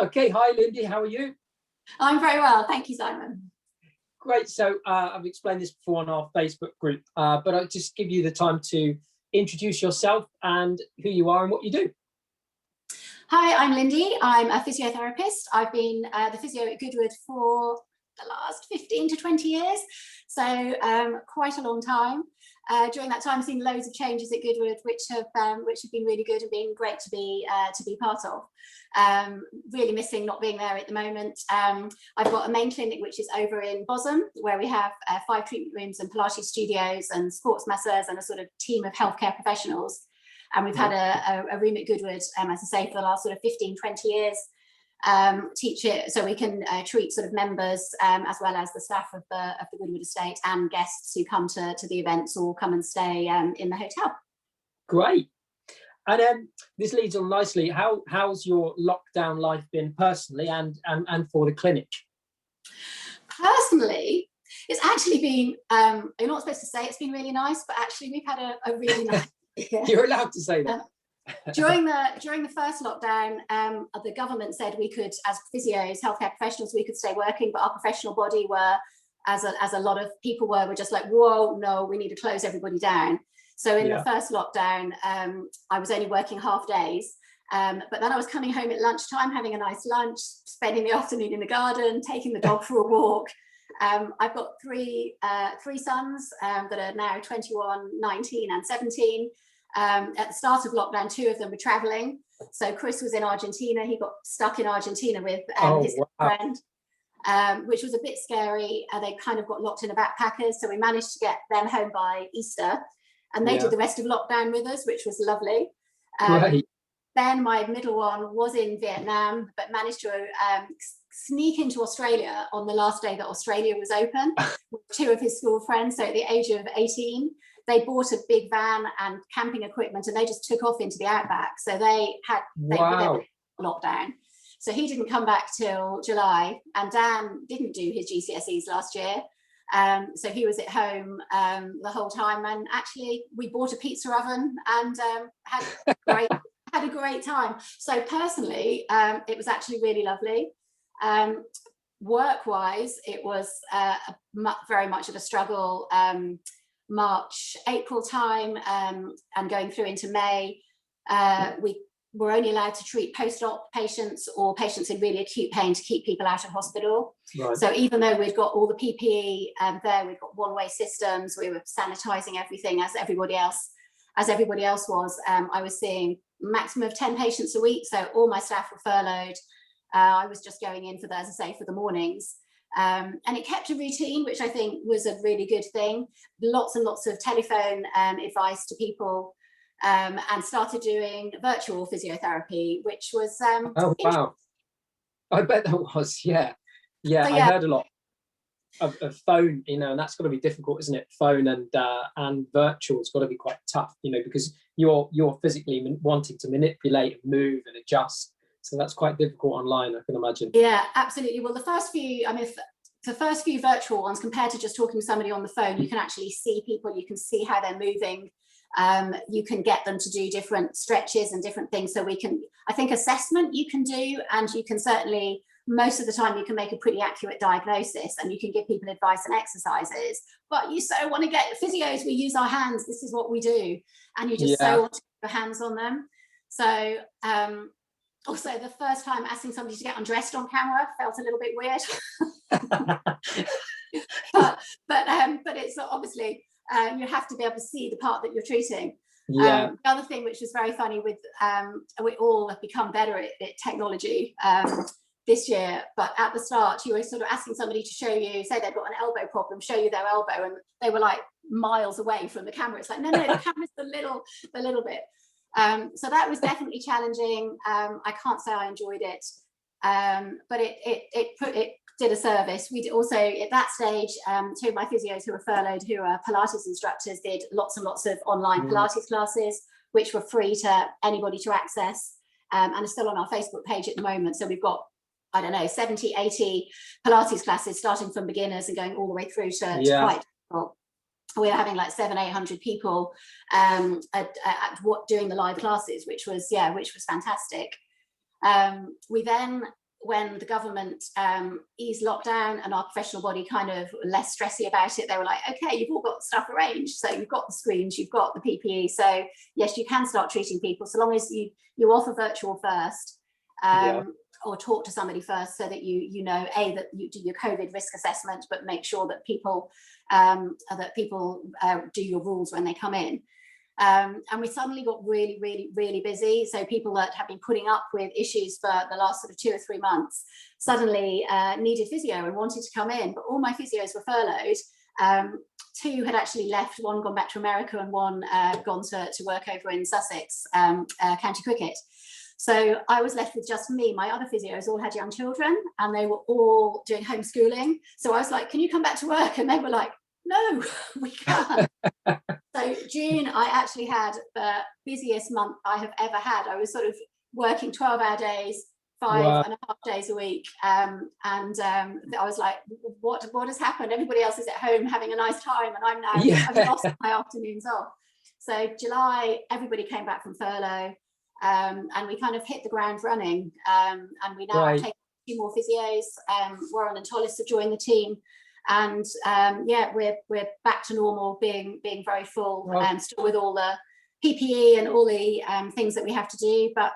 Okay, hi Lindy, how are you? I'm very well, thank you, Simon. Great. So I've explained this before on our Facebook group, but I'll just give you the time to introduce yourself and who you are and what you do. Hi, I'm Lindy. I'm a physiotherapist. I've been the physio at Goodwood for the last 15 to 20 years, so quite a long time. During that time, I've seen loads of changes at Goodwood, which have been really good and been great to be part of. Really missing not being there at the moment. I've got a main clinic which is over in Bosham, where we have 5 treatment rooms and Pilates studios and sports masseurs and a sort of team of healthcare professionals. And we've had a room at Goodwood, as I say, for the last sort of 15, 20 years. Teach it so we can treat sort of members as well as the staff of the Goodwood estate and guests who come to the events or come and stay in the hotel. Great. And this leads on nicely. How's your lockdown life been personally and for the clinic? Personally, it's actually been, you're not supposed to say it's been really nice, but actually we've had a really nice year. You're allowed to say that. During the first lockdown, the government said we could, as physios, healthcare professionals, we could stay working, but our professional body were, as a lot of people were just like, whoa, no, we need to close everybody down. So in the first lockdown, I was only working half days, but then I was coming home at lunchtime, having a nice lunch, spending the afternoon in the garden, taking the dog for a walk. I've got three sons that are now 21, 19 and 17. At the start of lockdown, 2 of them were traveling. So Chris was in Argentina. He got stuck in Argentina with his friend, which was a bit scary. They kind of got locked in a backpackers. So we managed to get them home by Easter. And they did the rest of lockdown with us, which was lovely. Right. Then my middle one was in Vietnam, but managed to sneak into Australia on the last day that Australia was open with 2 of his school friends. So at the age of 18, they bought a big van and camping equipment and they just took off into the outback. So they were lockdown. So he didn't come back till July, and Dan didn't do his GCSEs last year. So he was at home the whole time, and actually we bought a pizza oven and had a great time. So personally, it was actually really lovely. Work-wise, it was very much of a struggle. March, April time, and going through into May, we were only allowed to treat post-op patients or patients in really acute pain to keep people out of hospital. Right. So even though we've got all the PPE there, we've got one-way systems, we were sanitizing everything as everybody else was. I was seeing maximum of 10 patients a week, so all my staff were furloughed. I was just going in for the, as I say, for the mornings. And it kept a routine, which I think was a really good thing. Lots and lots of telephone advice to people, and started doing virtual physiotherapy, which was oh wow, I bet that was, yeah. I heard a lot of phone, and that's got to be difficult, isn't it? Phone and virtual, it's got to be quite tough, because you're physically wanting to manipulate and move and adjust. So that's quite difficult online, I can imagine. Yeah, absolutely. Well, the first few virtual ones, compared to just talking to somebody on the phone, you can actually see people, you can see how they're moving. You can get them to do different stretches and different things. So I think assessment you can do, and you can certainly, most of the time you can make a pretty accurate diagnosis and you can give people advice and exercises, but you so want to get physios, we use our hands, this is what we do. And you just so want to get your hands on them. So, also, the first time asking somebody to get undressed on camera felt a little bit weird, but it's obviously you have to be able to see the part that you're treating. The other thing which was very funny with we all have become better at technology this year, but at the start you were sort of asking somebody to show you, say they've got an elbow problem, show you their elbow, and they were like miles away from the camera. It's like, no, the camera's the little bit. So that was definitely challenging. I can't say I enjoyed it, but it did a service. We did also at that stage, 2 of my physios who were furloughed, who are Pilates instructors, did lots and lots of online Pilates classes, which were free to anybody to access, and are still on our Facebook page at the moment. So we've got, I don't know, 70, 80 Pilates classes, starting from beginners and going all the way through to quite difficult. We're having like 700-800 people doing the live classes, which was fantastic. We then when the government eased lockdown and our professional body kind of less stressy about it, they were like, okay, you've all got stuff arranged. So you've got the screens, you've got the PPE. So yes, you can start treating people so long as you offer virtual first, or talk to somebody first, so that you know, that you do your COVID risk assessment, but make sure that people do your rules when they come in. And we suddenly got really, really, really busy. So people that have been putting up with issues for the last sort of 2 or 3 months suddenly needed physio and wanted to come in. But all my physios were furloughed. 2 had actually left, one gone back to America and one gone to work over in Sussex, county cricket. So I was left with just me. My other physios all had young children and they were all doing homeschooling. So I was like, can you come back to work? And they were like, no, we can't. So June, I actually had the busiest month I have ever had. I was sort of working 12-hour days, 5.5 days a week. I was like, what has happened? Everybody else is at home having a nice time and I'm now, I've lost my afternoons off. So July, everybody came back from furlough, and we kind of hit the ground running. And we now have taken 2 more physios. Warren and Tollis have joined the team. And we're back to normal, being very full, and still with all the PPE and all the things that we have to do. But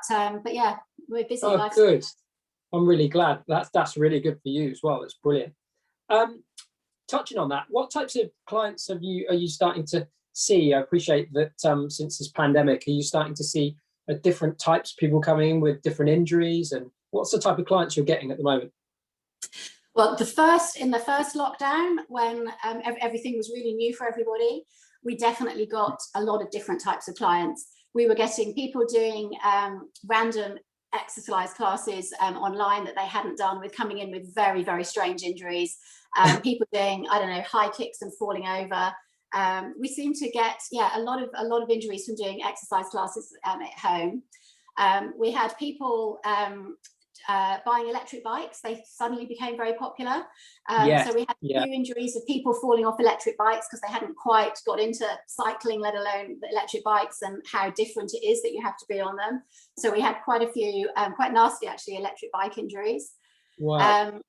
yeah, we're busy. Oh, good. I'm really glad. That's really good for you as well. It's brilliant. Touching on that, what types of clients are you starting to see? I appreciate that since this pandemic, are you starting to see different types of people coming in with different injuries, and what's the type of clients you're getting at the moment? Well, in the first lockdown, when everything was really new for everybody, we definitely got a lot of different types of clients. We were getting people doing random exercise classes online that they hadn't done, with coming in with very, very strange injuries. People doing, I don't know, high kicks and falling over. We seem to get a lot of injuries from doing exercise classes at home. We had people buying electric bikes. They suddenly became very popular. So we had a few injuries of people falling off electric bikes because they hadn't quite got into cycling, let alone the electric bikes, and how different it is that you have to be on them. So we had quite a few, quite nasty actually, electric bike injuries. Wow.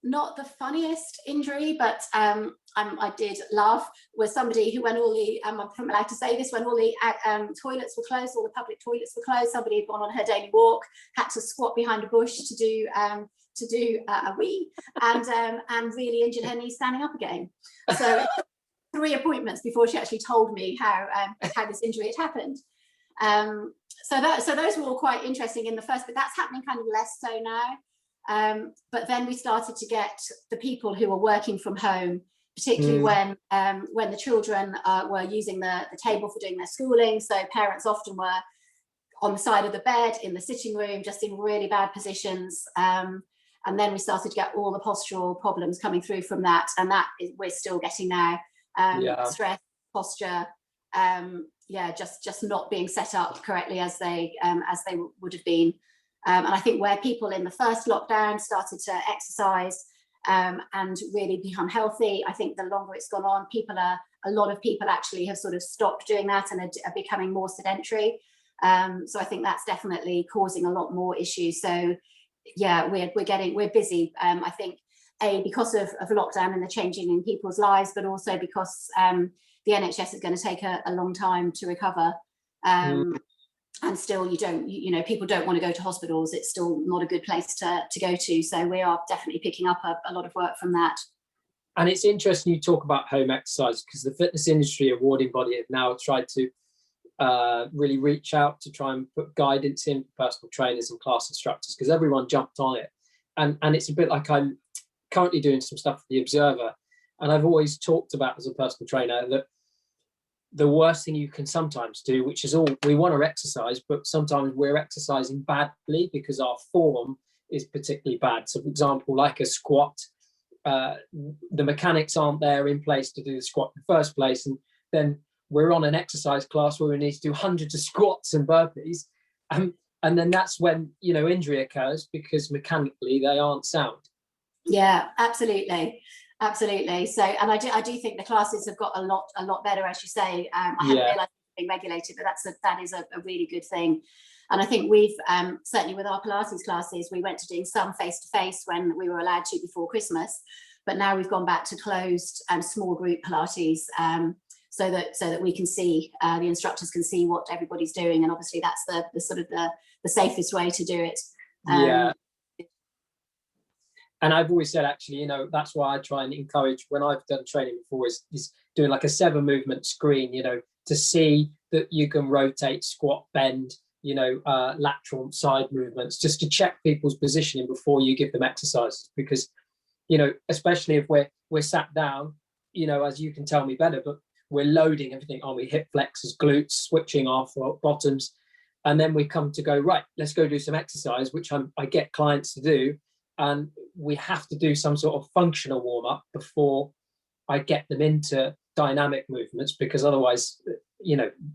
Not the funniest injury, but I did laugh, was somebody who, when all the, I'm allowed to say this, when all the toilets were closed, all the public toilets were closed, somebody had gone on her daily walk, had to squat behind a bush to do a wee, and really injured her knee standing up again. So 3 appointments before she actually told me how this injury had happened. So those were all quite interesting in the first, but that's happening kind of less so now. But then we started to get the people who were working from home, particularly when the children were using the table for doing their schooling. So parents often were on the side of the bed, in the sitting room, just in really bad positions. And then we started to get all the postural problems coming through from that, and that we're still getting now. Stress, posture, just not being set up correctly as they would have been. And I think where people in the first lockdown started to exercise and really become healthy, I think the longer it's gone on, a lot of people actually have sort of stopped doing that and are becoming more sedentary. So I think that's definitely causing a lot more issues. So yeah, we're busy. I think because of lockdown and the changing in people's lives, but also because the NHS is going to take a long time to recover. And still, people don't want to go to hospitals. It's still not a good place to go to. So we are definitely picking up a lot of work from that. And it's interesting you talk about home exercise, because the fitness industry awarding body have now tried to really reach out to try and put guidance in for personal trainers and class instructors, because everyone jumped on it. And it's a bit like, I'm currently doing some stuff for the Observer, and I've always talked about as a personal trainer that the worst thing you can sometimes do, which is we want to exercise, but sometimes we're exercising badly because our form is particularly bad. So for example, like a squat, the mechanics aren't there in place to do the squat in the first place. And then we're on an exercise class where we need to do hundreds of squats and burpees. And then that's when, injury occurs, because mechanically they aren't sound. Yeah, absolutely. Absolutely. So, and I do think the classes have got a lot better, as you say. I hadn't realised it was being regulated, but that is a really good thing. And I think we've certainly with our Pilates classes, we went to doing some face-to-face when we were allowed to before Christmas, but now we've gone back to closed and small group Pilates, so that we can see, the instructors can see what everybody's doing, and obviously that's the sort of the safest way to do it. Yeah. And I've always said, actually, that's why I try and encourage, when I've done training before, is doing like a 7 movement screen, to see that you can rotate, squat, bend, lateral side movements, just to check people's positioning before you give them exercises. Because, especially if we're sat down, as you can tell me better, but we're loading everything on, we hip flexors, glutes, switching off, or bottoms. And then we come to go, right, let's go do some exercise, which I get clients to do. And we have to do some sort of functional warm up before I get them into dynamic movements, because otherwise,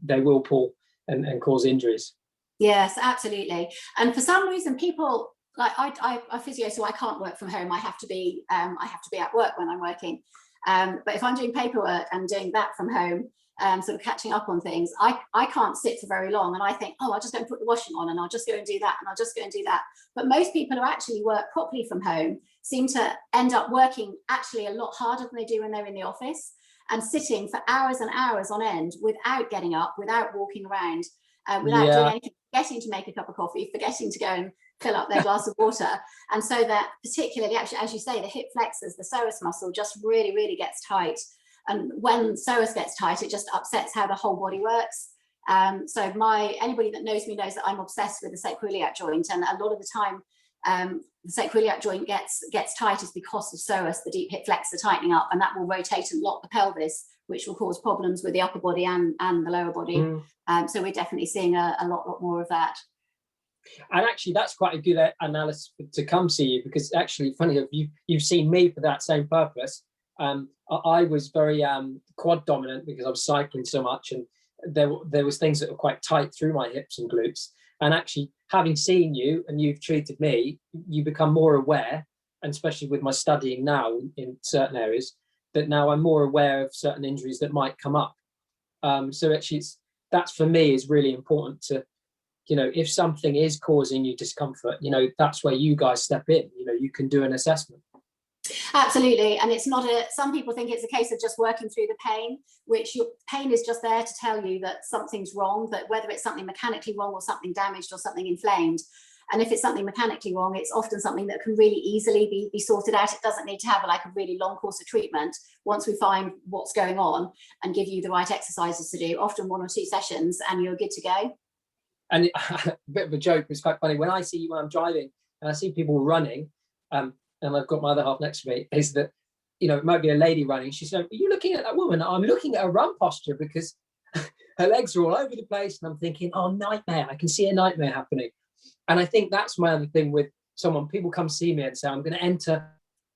they will pull and cause injuries. Yes, absolutely. And for some reason, people like I physio, so I can't work from home. I have to be at work when I'm working. But if I'm doing paperwork and doing that from home, sort of catching up on things, I can't sit for very long, and I think, oh, I'll just go and put the washing on, and I'll just go and do that, and I'll just go and do that. But most people who actually work properly from home seem to end up working actually a lot harder than they do when they're in the office, and sitting for hours and hours on end without getting up, without walking around, without doing anything, forgetting to make a cup of coffee, forgetting to go and fill up their glass of water. And so that particularly, actually, as you say, the hip flexors, the psoas muscle just really, really gets tight. And when psoas gets tight, it just upsets how the whole body works. So anybody that knows me knows that I'm obsessed with the sacroiliac joint, and a lot of the time the sacroiliac joint gets tight is because of psoas, the deep hip flexor tightening up, and that will rotate and lock the pelvis, which will cause problems with the upper body and the lower body. So we're definitely seeing a lot more of that. And actually, that's quite a good analysis to come see you, because actually, funny enough, you've seen me for that same purpose. I was very quad dominant because I was cycling so much, and there was things that were quite tight through my hips and glutes. And actually, having seen you and you've treated me, you become more aware, and especially with my studying now in certain areas, that now I'm more aware of certain injuries that might come up. So actually, that's for me is really important to, if something is causing you discomfort, that's where you guys step in. You can do an assessment. Absolutely. And it's not some people think it's a case of just working through the pain, which your pain is just there to tell you that something's wrong, that whether it's something mechanically wrong or something damaged or something inflamed. And if it's something mechanically wrong, it's often something that can really easily be sorted out. It doesn't need to have a really long course of treatment. Once we find what's going on and give you the right exercises to do, often 1 or 2 sessions, and you're good to go. And a bit of a joke, it's quite funny when I see you when I'm driving and I see people running, and I've got my other half next to me, is that, it might be a lady running. She's saying, are you looking at that woman? I'm looking at her run posture, because her legs are all over the place. And I'm thinking, oh, nightmare. I can see a nightmare happening. And I think that's my other thing with people come see me and say, I'm going to enter,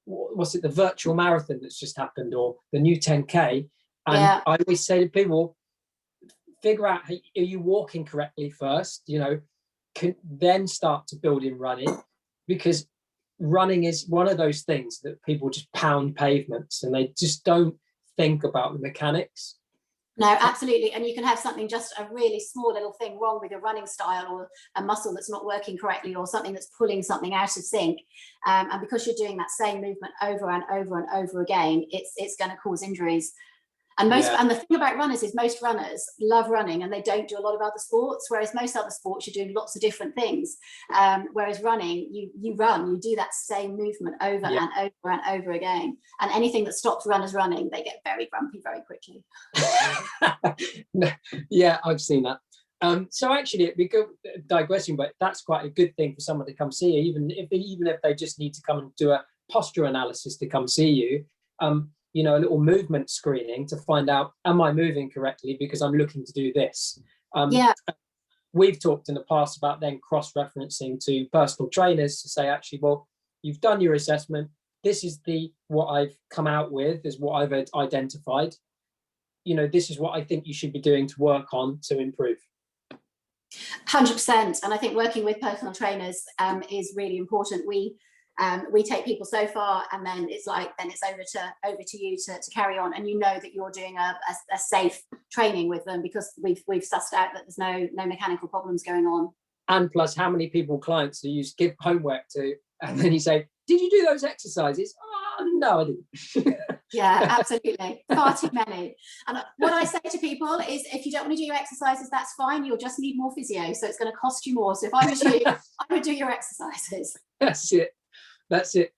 the virtual marathon that's just happened, or the new 10K. And I always say to people, figure out, are you walking correctly first? Then start to build in running, because running is one of those things that people just pound pavements and they just don't think about the mechanics. No, absolutely. And you can have something, just a really small little thing wrong with your running style, or a muscle that's not working correctly, or something that's pulling something out of sync. And because you're doing that same movement over and over and over again, it's going to cause injuries. And and the thing about runners is most runners love running, and they don't do a lot of other sports, whereas most other sports you're doing lots of different things. Whereas running, you do that same movement over and over and over again. And anything that stops runners running, they get very grumpy very quickly. Yeah, I've seen that. So actually, it'd be good, digressing, but that's quite a good thing for someone to come see you, even if they just need to come and do a posture analysis to come see you. A little movement screening to find out, am I moving correctly, because I'm looking to do this. We've talked in the past about then cross-referencing to personal trainers to say, actually, well, you've done your assessment. This is what I've come out with, is what I've identified. This is what I think you should be doing to work on to improve. 100%. And I think working with personal trainers is really important. We take people so far, and then it's over to you to carry on, and that you're doing a safe training with them, because we've sussed out that there's no mechanical problems going on. And plus how many clients you give homework to, and then you say, did you do those exercises? Oh, no, I didn't. Yeah, absolutely. Far too many. And what I say to people is, if you don't want to do your exercises, that's fine. You'll just need more physio. So it's going to cost you more. So if I was you, I would do your exercises. That's it. That's it.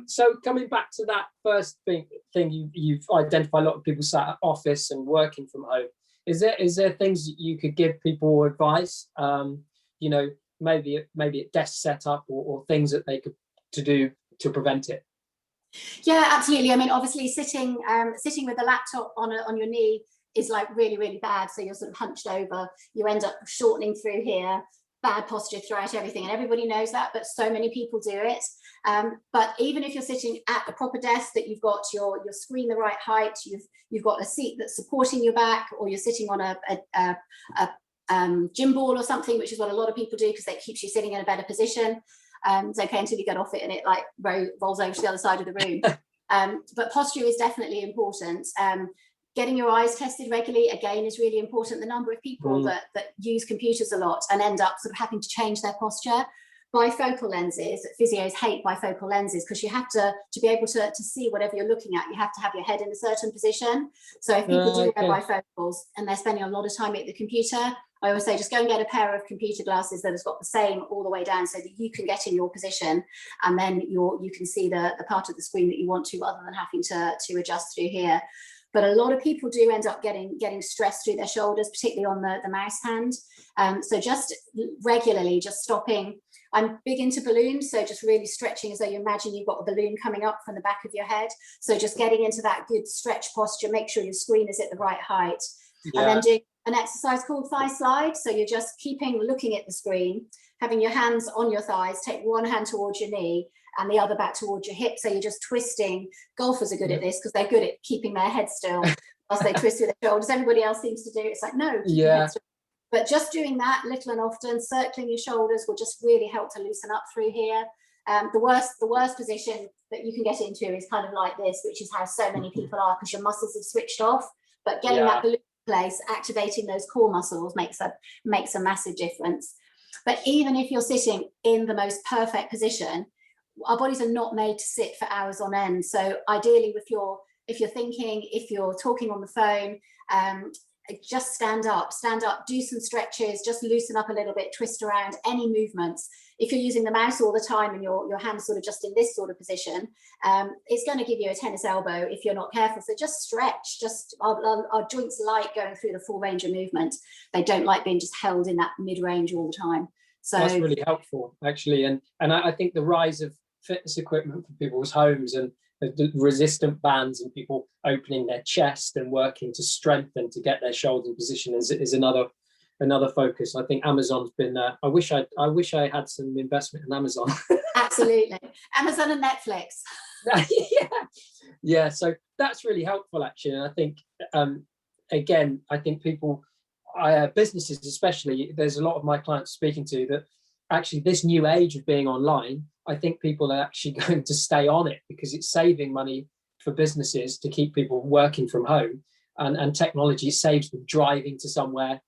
So coming back to that first thing you've identified, a lot of people sat at office and working from home. Is there things that you could give people advice? Maybe a desk setup or things that they could to do to prevent it. Yeah, absolutely. I mean, obviously sitting with a laptop on your knee is like really, really bad. So you're sort of hunched over, you end up shortening through here, bad posture throughout everything. And everybody knows that, but so many people do it. But even if you're sitting at a proper desk, that you've got your screen the right height, you've got a seat that's supporting your back, or you're sitting on a gym ball or something, which is what a lot of people do because it keeps you sitting in a better position. It's okay until you get off it and it like rolls over to the other side of the room. But posture is definitely important. Getting your eyes tested regularly, again, is really important. The number of people that use computers a lot and end up sort of having to change their posture. Bifocal lenses, physios hate bifocal lenses because you have to be able to see whatever you're looking at, you have to have your head in a certain position. So if people do wear bifocals and they're spending a lot of time at the computer, I always say just go and get a pair of computer glasses that has got the same all the way down so that you can get in your position and then you can see the part of the screen that you want to, other than having to adjust through here. But a lot of people do end up getting stress through their shoulders, particularly on the mouse hand. So just regularly, just stopping. I'm big into balloons, so just really stretching as though you imagine you've got a balloon coming up from the back of your head. So just getting into that good stretch posture, make sure your screen is at the right height. Yeah. And then doing an exercise called thigh slide. So you're just looking at the screen, having your hands on your thighs, take one hand towards your knee and the other back towards your hip. So you're just twisting. Golfers are good at this because they're good at keeping their head still whilst they twist with their shoulders. Everybody else seems to do it. It's like, no, keep your head still. But just doing that little and often, circling your shoulders will just really help to loosen up through here. The worst position that you can get into is kind of like this, which is how so many people are because your muscles have switched off. But getting that balloon in place, activating those core muscles makes a massive difference. But even if you're sitting in the most perfect position, our bodies are not made to sit for hours on end. So ideally, if you're thinking, if you're talking on the phone, just stand up, do some stretches, just loosen up a little bit, twist around, any movements. If you're using the mouse all the time and your hands sort of just in this sort of position, it's going to give you a tennis elbow if you're not careful. So just stretch, our joints like going through the full range of movement. They don't like being just held in that mid-range all the time. So that's really helpful, actually. And I think the rise of fitness equipment for people's homes and the resistant bands and people opening their chest and working to strengthen to get their shoulder in position is another focus. I think Amazon's been I wish I had some investment in Amazon. Absolutely. Amazon and Netflix. Yeah, so that's really helpful, actually. And I think again, I think people, businesses especially, there's a lot of my clients speaking to that actually this new age of being online, I think people are actually going to stay on it because it's saving money for businesses to keep people working from home, and technology saves them driving to somewhere,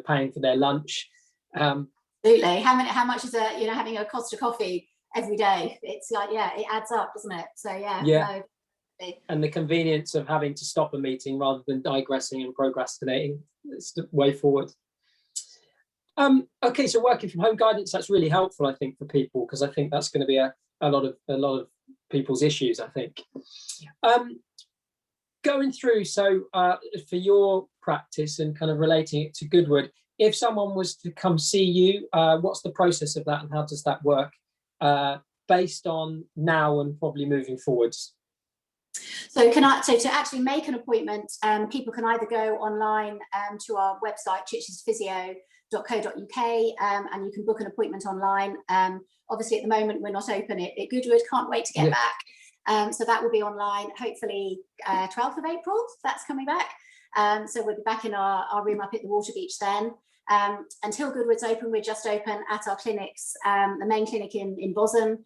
paying for their lunch. Absolutely. How much is having a Costa coffee every day? It's like, it adds up, doesn't it? So yeah. No. And the convenience of having to stop a meeting rather than digressing and procrastinating, it's the way forward. Okay, so working from home guidance, that's really helpful, I think, for people, because I think that's going to be a lot of people's issues, I think. Going through, so for your practice and kind of relating it to Goodwood, if someone was to come see you, what's the process of that and how does that work based on now and probably moving forwards? So to actually make an appointment, people can either go online to our website, which is physio.co.uk, and you can book an appointment online. Obviously, at the moment, we're not open at Goodwood. Can't wait to get back. So that will be online, hopefully 12th of April, that's coming back. So we'll be back in our room up at the Water Beach then. Until Goodwood's open, we're just open at our clinics, the main clinic in Bosham,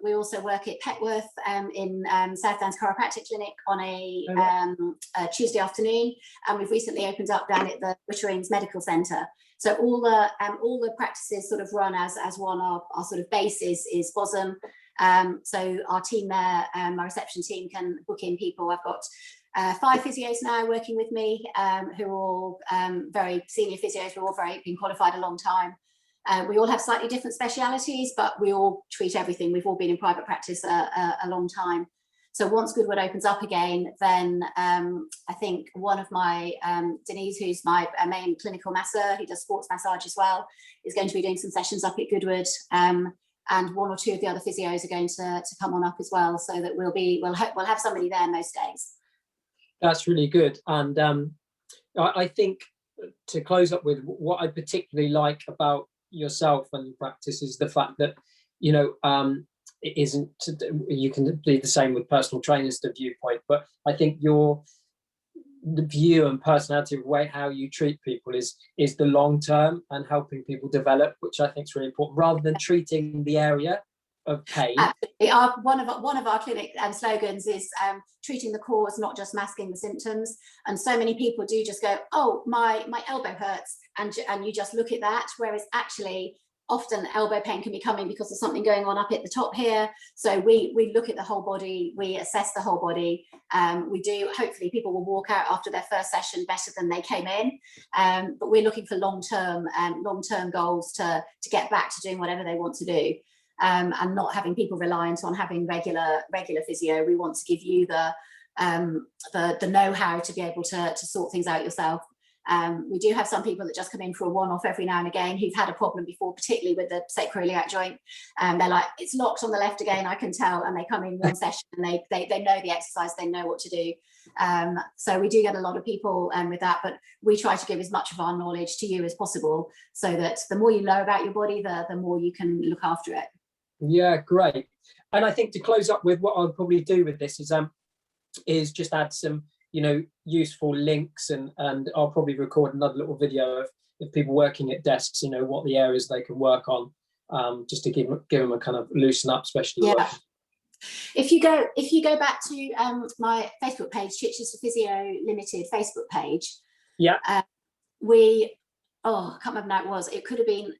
We also work at Petworth in Southdown's Chiropractic Clinic on a Tuesday afternoon, and we've recently opened up down at the Witterings Medical Centre. So all the practices sort of run as one. Our sort of base is Bosham. So our team there, my reception team, can book in people. I've got 5 physios now working with me, who are all very senior physios, who are all been qualified a long time. We all have slightly different specialities, but we all treat everything. We've all been in private practice a long time. So once Goodwood opens up again, then I think one of my, Denise, who's my main clinical masseur, who does sports massage as well, is going to be doing some sessions up at Goodwood. And 1 or 2 of the other physios are going to come on up as well, so that we'll have somebody there most days. That's really good. And I think, to close up with, what I particularly like about yourself and your practice is the fact that, you know, it isn't, you can be the same with personal trainers, the viewpoint, but I think the view and personality of way how you treat people is the long term and helping people develop, which I think is really important, rather than treating the area of pain. Absolutely. One of our clinic slogans is treating the cause, not just masking the symptoms. And so many people do just go, oh, my elbow hurts, and you just look at that, whereas actually often elbow pain can be coming because of something going on up at the top here. So we look at the whole body, we assess the whole body. We do, hopefully people will walk out after their first session better than they came in. But we're looking for long-term goals to get back to doing whatever they want to do. And not having people reliant on having regular physio. We want to give you the know-how to be able to sort things out yourself. We do have some people that just come in for a one-off every now and again who've had a problem before, particularly with the sacroiliac joint. They're like, it's locked on the left again, I can tell, and they come in one session and they know the exercise, they know what to do. So we do get a lot of people with that, but we try to give as much of our knowledge to you as possible, so that the more you know about your body, the more you can look after it. Yeah, great. And I think to close up with, what I'll probably do with this is just add some, you know, useful links, and I'll probably record another little video of people working at desks, you know, what the areas they can work on, just to give them a kind of loosen up, especially. Yeah. If you go back to my Facebook page, Chichester Physio Limited Facebook page. Yeah. I can't remember now, it could have been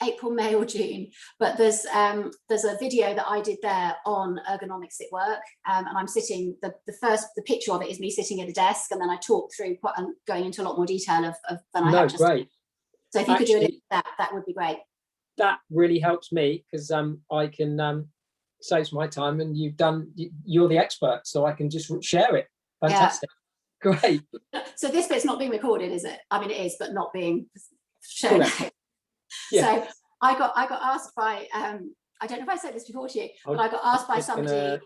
April, May or June, but there's a video that I did there on ergonomics at work, and I'm sitting, the picture of it is me sitting at a desk, and then I talk through going into a lot more detail of than I have just. Great. So if you could do a link to that would be great. That really helps me, because I can saves my time, and you're the expert, so I can just share it. Fantastic. Yeah. Great. So this bit's not being recorded, is it? I mean, it is, but not being shown. Yeah. So I got asked by I don't know if I said this before to you, but I got asked by somebody.